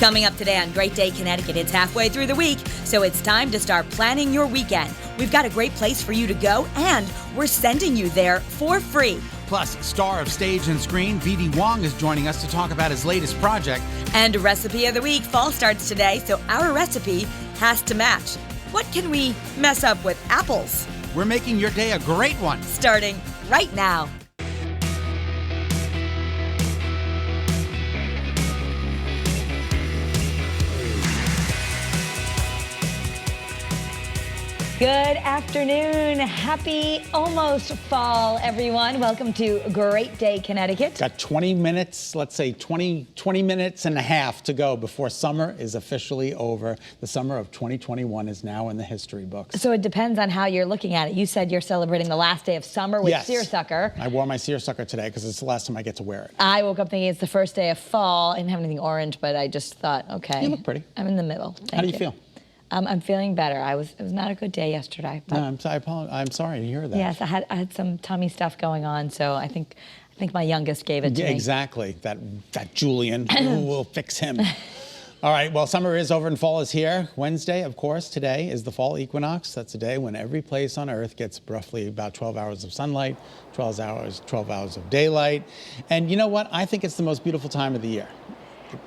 Coming up today on Great Day Connecticut, it's halfway through the week, so it's time to start planning your weekend. We've got a great place for you to go, and we're sending you there for free. Plus, star of stage and screen, V.D. Wong is joining us to talk about his latest project. And Recipe of the Week. Fall starts today, so our recipe has to match. What can we mess up with apples? We're making your day a great one. Starting right now. Good afternoon. Happy almost fall, everyone. Welcome to Great Day Connecticut. Got 20 minutes, let's say 20 minutes and a half to go before summer is officially over. The summer of 2021 is now in the history books. So it depends on how you're looking at it. You said you're celebrating the last day of summer with seersucker. I wore my seersucker today because it's the last time I get to wear it. I woke up thinking it's the first day of fall. I didn't have anything orange, but I just thought, okay. You look pretty. I'm in the middle. How do you feel? I'm feeling better. It was not a good day yesterday. No, I'm sorry to hear that. Yes, I had some tummy stuff going on, so I think my youngest gave it to me. Exactly. That Julian. We'll fix him. All right, well, summer is over and fall is here. Wednesday, of course, today is the fall equinox. That's a day when every place on Earth gets roughly about 12 hours of sunlight, 12 hours of daylight. And you know what? I think it's the most beautiful time of the year.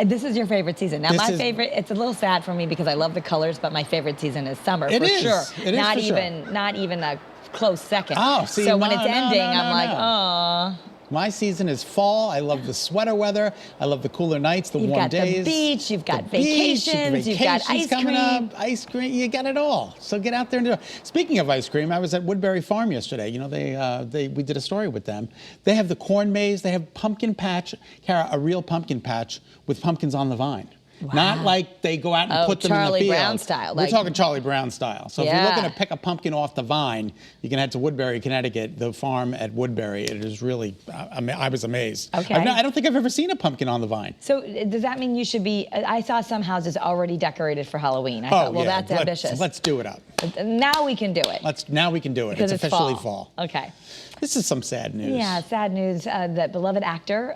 This is your favorite season. Now, favorite, it's a little sad for me because I love the colors, but my favorite season is summer, for sure. It is not even a close second. Oh, see, so when it's ending, I'm like, oh. My season is fall. I love the sweater weather. I love the cooler nights, the warm days. You've got the beach, you've got vacations, you've got ice coming cream. Up, ice cream, you got it all. So get out there and do it. Speaking of ice cream, I was at Woodbury Farm yesterday. You know, we did a story with them. They have the corn maze. They have pumpkin patch, Kara, a real pumpkin patch with pumpkins on the vine. Wow. Not like they go out and put them in the field. Charlie Brown style. We're talking Charlie Brown style. So if you're looking to pick a pumpkin off the vine, you can head to Woodbury, Connecticut, the farm at Woodbury. It is really, I was amazed. Okay. I don't think I've ever seen a pumpkin on the vine. So does that mean you should be, I saw some houses already decorated for Halloween. I thought, well, that's ambitious. Let's do it up. Now we can do it. Now we can do it. It's officially fall. Okay. This is some sad news. Yeah, sad news. That beloved actor,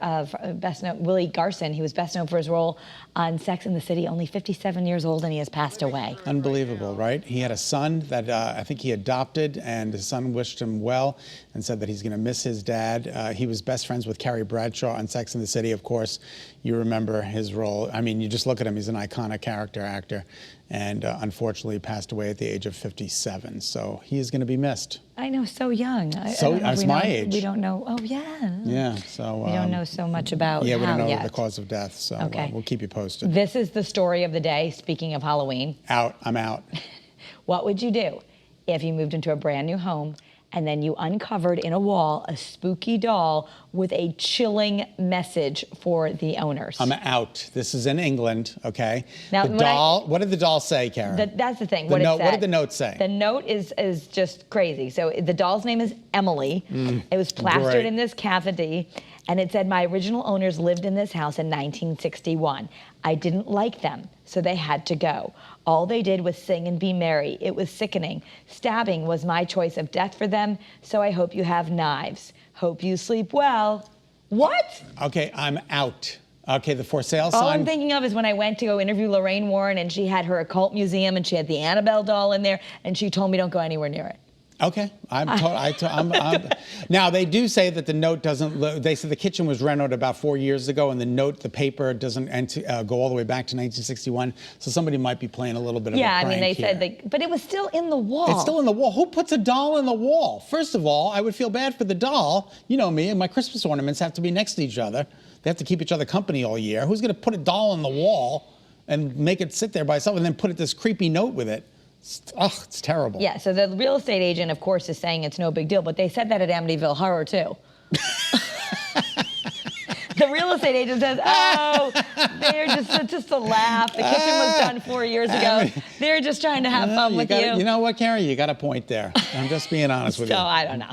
best known, Willie Garson, he was best known for his role on Sex and the City, only 57 years old, and he has passed away. Unbelievable, right? He had a son that I think he adopted, and his son wished him well and said that he's going to miss his dad. He was best friends with Carrie Bradshaw on Sex and the City, of course. You remember his role. I mean, you just look at him. He's an iconic character actor, and unfortunately passed away at the age of 57. So he is going to be missed. I know, so young. That's my age. We don't know. Oh, yeah. Yeah, so. We don't know so much about we don't know yet. the cause of death, so we'll keep you posted. This is the story of the day, speaking of Halloween. I'm out. What would you do if you moved into a brand new home and then you uncovered in a wall a spooky doll with a chilling message for the owners? I'm out. This is in England, okay? Now, the doll, what did the doll say, Karen? That's the thing. What did the note say? The note is just crazy. So the doll's name is Emily. It was plastered in this cavity, and it said, "My original owners lived in this house in 1961. I didn't like them, so they had to go. All they did was sing and be merry. It was sickening. Stabbing was my choice of death for them, so I hope you have knives. Hope you sleep well." What? Okay, I'm out. Okay, the for sale sign. All I'm thinking of is when I went to go interview Lorraine Warren, and she had her occult museum, and she had the Annabelle doll in there, and she told me don't go anywhere near it. Okay, now they do say that the note doesn't. They said the kitchen was renovated about 4 years ago, and the paper doesn't go all the way back to 1961. So somebody might be playing a little bit of a prank. Yeah, I mean they said, but it was still in the wall. It's still in the wall. Who puts a doll in the wall? First of all, I would feel bad for the doll. You know me, and my Christmas ornaments have to be next to each other. They have to keep each other company all year. Who's going to put a doll on the wall and make it sit there by itself and then put this creepy note with it? It's terrible. Yeah, so the real estate agent, of course, is saying it's no big deal, but they said that at Amityville Horror, too. The real estate agent says, oh, they're just a laugh. The kitchen was done 4 years ago. They're just trying to have fun with you. You know what, Karen? You got a point there. I'm just being honest with you. So, I don't know.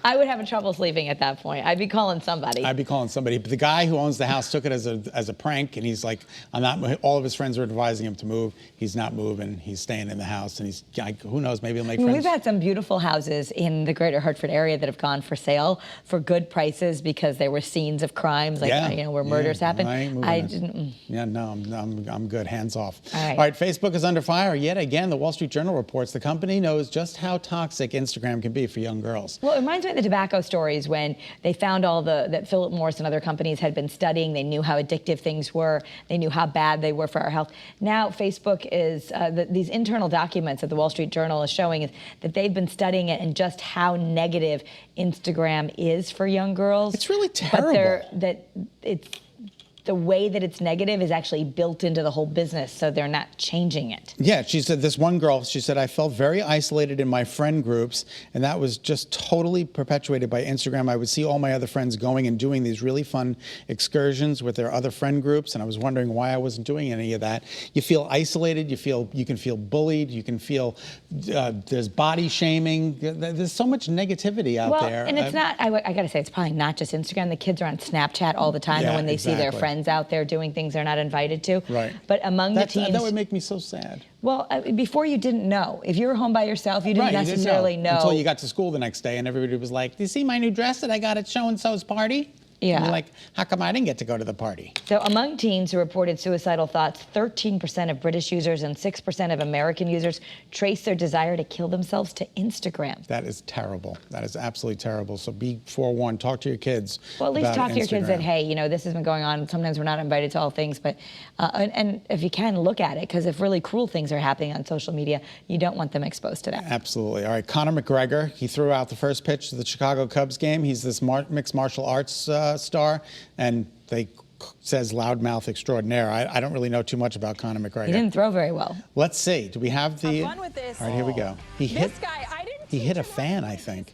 I would have trouble sleeping at that point. I'd be calling somebody. I'd be calling somebody. But the guy who owns the house took it as a prank, and he's like, I'm not. All of his friends are advising him to move. He's not moving. He's staying in the house, and he's like, who knows? Maybe he'll make friends. We've had some beautiful houses in the greater Hartford area that have gone for sale for good prices because there were scenes of crimes, like where murders happened. I didn't. Yeah, no, I'm good. Hands off. All right, Facebook is under fire yet again. The Wall Street Journal reports the company knows just how toxic Instagram can be for young girls. Well, it reminds me of the tobacco stories when they found that Philip Morris and other companies had been studying. They knew how addictive things were. They knew how bad they were for our health. Now Facebook is, these internal documents that the Wall Street Journal is showing is that they've been studying it and just how negative Instagram is for young girls. It's really terrible. But the way that it's negative is actually built into the whole business, so they're not changing it. Yeah, she said, this one girl, she said, I felt very isolated in my friend groups, and that was just totally perpetuated by Instagram. I would see all my other friends going and doing these really fun excursions with their other friend groups, and I was wondering why I wasn't doing any of that. You feel isolated, you can feel bullied, you can feel there's body shaming. There's so much negativity out there. And it's not, I gotta say, it's probably not just Instagram. The kids are on Snapchat all the time, and when they see their friends out there doing things they're not invited to. Right. But among the teens, that would make me so sad. Well, before you didn't know. If you were home by yourself, you didn't necessarily know. Until you got to school the next day and everybody was like, do you see my new dress that I got at so-and-so's party? Yeah. And you're like, how come I didn't get to go to the party? So among teens who reported suicidal thoughts, 13% of British users and 6% of American users trace their desire to kill themselves to Instagram. That is terrible. That is absolutely terrible. So be forewarned. Talk to your kids. Well, at least talk to your kids that, Instagram. hey, this has been going on. Sometimes we're not invited to all things, but and if you can, look at it, because if really cruel things are happening on social media, you don't want them exposed to that. Absolutely. All right, Conor McGregor, he threw out the first pitch to the Chicago Cubs game. He's this mixed martial arts star, and they says loudmouth extraordinaire. I don't really know too much about Conor McGregor. He didn't throw very well. Let's see. Do we have the? Have fun with this. All right, here we go. He hit a fan, I think.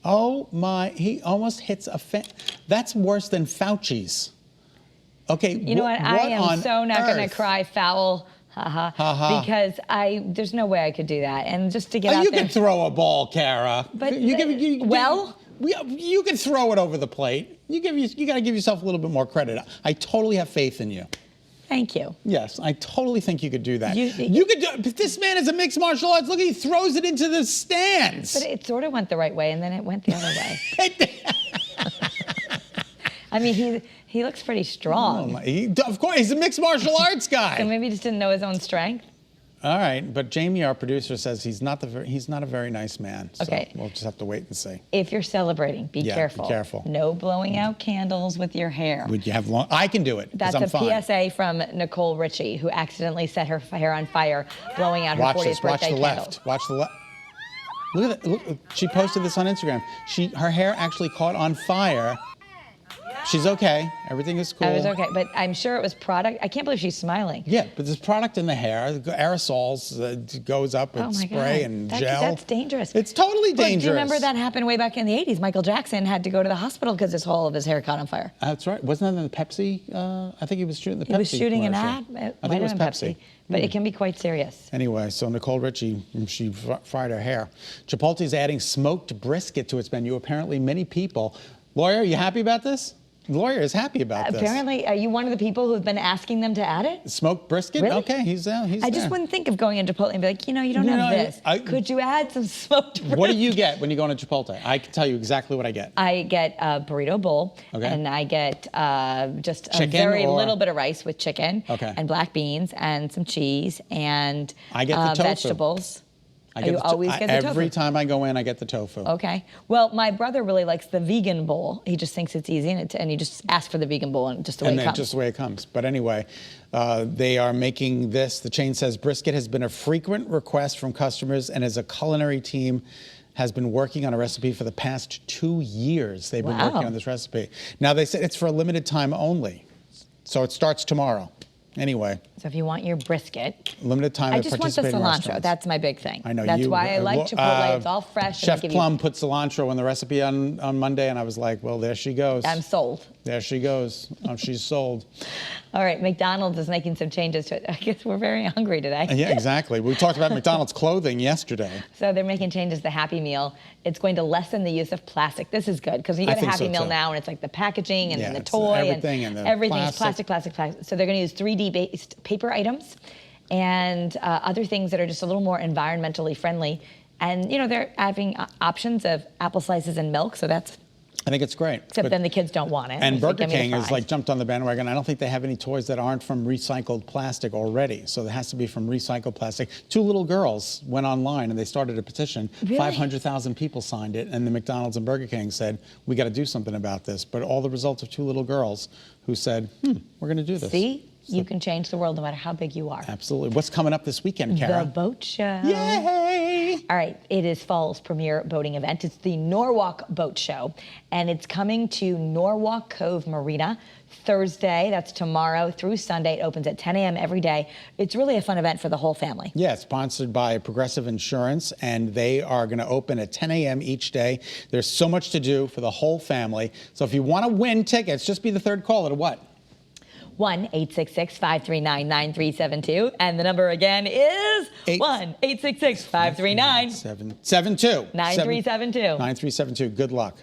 Oh my! He almost hits a fan. That's worse than Fauci's. Okay. You know what? I am so not going to cry foul. Because there's no way I could do that. And just to get out you there. can throw a ball, Kara. But you can throw it over the plate. You got to give yourself a little bit more credit. I totally have faith in you. Thank you. Yes, I totally think you could do that. You could do. This man is a mixed martial arts. Look, he throws it into the stands. But it sort of went the right way, and then it went the other way. I mean, he looks pretty strong. Of course, he's a mixed martial arts guy. So maybe he just didn't know his own strength. All right, but Jamie, our producer, says he's not a very nice man. So okay. We'll just have to wait and see. If you're celebrating, be careful. Be careful. No blowing out candles with your hair. Would you have long? I can do it. That's I'm a fine. PSA from Nicole Richie, who accidentally set her hair on fire, blowing out her 40th birthday candle. Watch the left. Look at that. Look, she posted this on Instagram. Her hair actually caught on fire. She's okay. Everything is cool. I was okay, but I'm sure it was product. I can't believe she's smiling. Yeah, but there's product in the hair. Aerosols goes up with spray and gel. That's dangerous. It's totally dangerous. Do you remember that happened way back in the 80s? Michael Jackson had to go to the hospital because his whole of his hair caught on fire. That's right. Wasn't that in the Pepsi? I think he was shooting the Pepsi He was shooting commercial. an ad. I think it was Pepsi. But it can be quite serious. Anyway, so Nicole Richie, she fried her hair. Chipotle is adding smoked brisket to its menu. Apparently, many people. Lawyer, are you happy about this? The lawyer is happy about this. Apparently, are you one of the people who've been asking them to add it? Smoked brisket? Really? Okay, he's there. I just wouldn't think of going into Chipotle and be like, you don't have this. Could you add some smoked brisket? What do you get when you go into Chipotle? I can tell you exactly what I get. I get a burrito bowl, and I get just a very little bit of rice with chicken, and black beans, and some cheese, and I get the tofu. vegetables. You always get the tofu? Every time I go in, I get the tofu. Okay. Well, my brother really likes the vegan bowl. He just thinks it's easy, and you just ask for the vegan bowl, and just the way it comes. Just the way it comes. But anyway, they are making this. The chain says brisket has been a frequent request from customers, and as a culinary team has been working on a recipe for the past 2 years. They've been working on this recipe. Now, they said it's for a limited time only. So it starts tomorrow. Anyway. So if you want your brisket, Limited time I at just want the participating cilantro. restaurants. That's my big thing. I know That's you. why I like Chipotle. It's all fresh. and Chef they give you- Plum put cilantro in the recipe on Monday, and I was like, well, there she goes. I'm sold. There she goes. She's sold. All right, McDonald's is making some changes to it. I guess we're very hungry today. Yeah, exactly. We talked about McDonald's clothing yesterday. So they're making changes to the Happy Meal. It's going to lessen the use of plastic. This is good because you I get a think Happy so, Meal too. now, and it's like the packaging and Yeah, then the it's toy everything and the everything's plastic. plastic. So they're going to use 3D-based paper items and other things that are just a little more environmentally friendly. And they're having options of apple slices and milk. So that's I think it's great. except But- then the kids don't want it. And They say, Burger "Give me the King has fries." like jumped on the bandwagon. I don't think they have any toys that aren't from recycled plastic already. So it has to be from recycled plastic. 2 little girls went online and they started a petition. Really? 500,000 people signed it, and the McDonald's and Burger King said, we got to do something about this. But all the results of 2 little girls who said, we're going to do this. See, you can change the world no matter how big you are. Absolutely. What's coming up this weekend, Kara? The boat show. Yay! All right, it is fall's premier boating event. It's the Norwalk Boat Show, and it's coming to Norwalk Cove Marina Thursday. That's tomorrow through Sunday. It opens at 10 a.m. every day. It's really a fun event for the whole family. Yeah, it's sponsored by Progressive Insurance, and they are going to open at 10 a.m. each day. There's so much to do for the whole family. So if you want to win tickets, just be the third caller to what? 1-866-539-9372. And the number again is 1-866-539-9372. 72. 9372. 9372. Good luck.